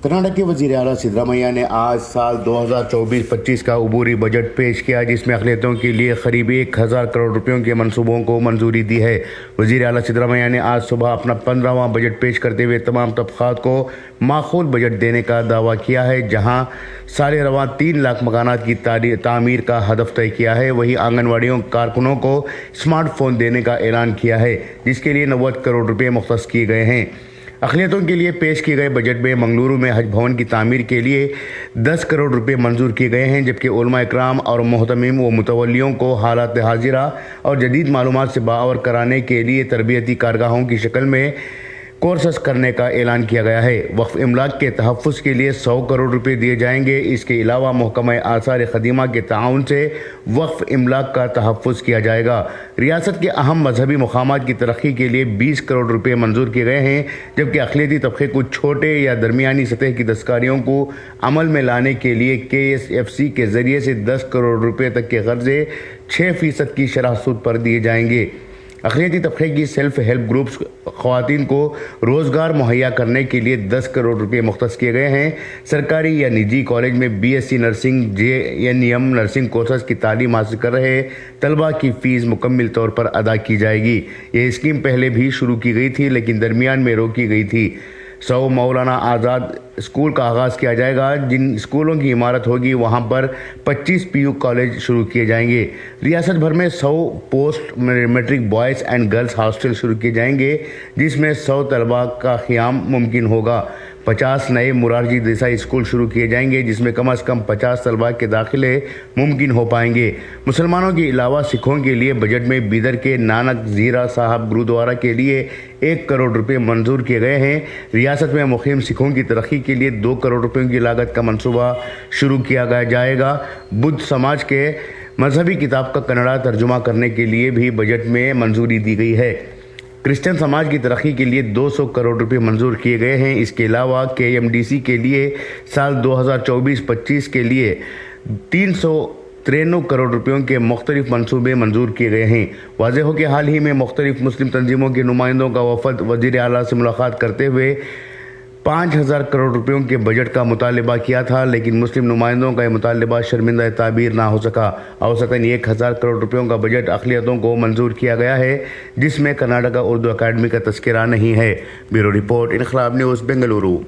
कर्नाटक के वज़ीर आला सिद्धरामैया ने आज साल 2024-25 का अबूरी बजट पेश किया, जिसमें अक़लियतों के लिए करीब 1000 करोड़ रुपयों के मंसूबों को मंजूरी दी है। वज़ीर आला सिद्धरामैया ने आज सुबह अपना 15वां बजट पेश करते हुए तमाम तबक़ात को माक़ूल बजट देने का दावा किया है। जहां साल रवां 3 लाख मकानात की तामीर का हदफ तय किया है, वहीं आंगनवाड़ियों कारकुनों को स्मार्टफोन देने का ऐलान किया है, जिसके लिए 90 करोड़ रुपये मुख्तस किए गए हैं। अक़लियतों के लिए पेश किए गए बजट में मंगलुरु में हज भवन की तामीर के लिए 10 करोड़ रुपए मंजूर किए गए हैं, जबकि उलमा इकराम और मोहतमिम व मुतवल्लियों को हालात हाजिरा और जदीद मालूमात से बावर कराने के लिए तरबियती कारगाहों की शक्ल में कोर्सेस करने का ऐलान किया गया है। वक्फ इमलाक के तहफ़्फ़ुज़ के लिए 100 करोड़ रुपए दिए जाएंगे। इसके अलावा महकमा आसार ख़दीमा के ताउन से वक्फ इमलाक का तहफ़्फ़ुज़ किया जाएगा। रियासत के अहम मजहबी मकामात की तरक्की के लिए 20 करोड़ रुपए मंजूर किए गए हैं, जबकि अक़लियती तबक़े को छोटे या दरमियानी सतह की दस्तकारियों को अमल में लाने के लिए KSFC के ज़रिए से 10 करोड़ रुपए तक के कर्ज़े 6% की शरह सूद पर दिए जाएंगे। अक़लियती तबक़े की सेल्फ हेल्प ग्रुप्स ख़वातीन को रोज़गार मुहैया करने के लिए 10 करोड़ रुपये मुख्तस किए गए हैं। सरकारी या निजी कॉलेज में BSc nursing JNM nursing courses की तालीम हासिल कर रहे तलबा की फ़ीस मुकम्मल तौर पर अदा की जाएगी। यह स्कीम पहले भी शुरू की गई थी, लेकिन दरमियान में रोकी गई थी। 100 मौलाना आज़ाद स्कूल का आगाज़ किया जाएगा। जिन स्कूलों की इमारत होगी वहां पर 25 PU कॉलेज शुरू किए जाएंगे। रियासत भर में 100 post matric boys and girls hostel शुरू किए जाएंगे, जिसमें 100 तलबा का क़याम मुमकिन होगा। 50 नए मोरारजी देसाई स्कूल शुरू किए जाएंगे, जिसमें कम से कम 50 तलबा के दाखिले मुमकिन हो पाएंगे। मुसलमानों के अलावा सिखों के लिए बजट में बीदर के नानक ज़ीरा साहब गुरुद्वारा के लिए 1 करोड़ रुपये मंजूर किए गए हैं। रियासत में मुक़ीम सिखों की तरक्की के लिए 2 करोड़ रुपयों की लागत का मंसूबा शुरू किया जाएगा। बुद्ध समाज के मजहबी किताब का कन्नड़ा तर्जुमा करने के लिए भी बजट में मंजूरी दी गई है। क्रिश्चियन समाज की तरक्की के लिए 200 करोड़ रुपए मंजूर किए गए हैं। इसके अलावा KMDC के लिए साल 2024-25 के लिए 393 करोड़ रुपयों के मुख्तलिफ मंसूबे मंजूर किए गए हैं। वाज़ेह हो कि हाल ही में मुख्तलिफ मुस्लिम तंजीमों के नुमाइंदों का वफद वज़ीर आला से मुलाकात करते हुए 5000 करोड़ रुपयों के बजट का मुतालबा किया था, लेकिन मुस्लिम नुमाइंदों का यह मुतालबा शर्मिंदा ताबीर ना हो सका। औसतन 1000 करोड़ रुपयों का बजट अक़लियतों को मंजूर किया गया है, जिसमें कर्नाटका उर्दू अकादमी का तज़किरा नहीं है। Bureau report, Inquilab news, Bengaluru.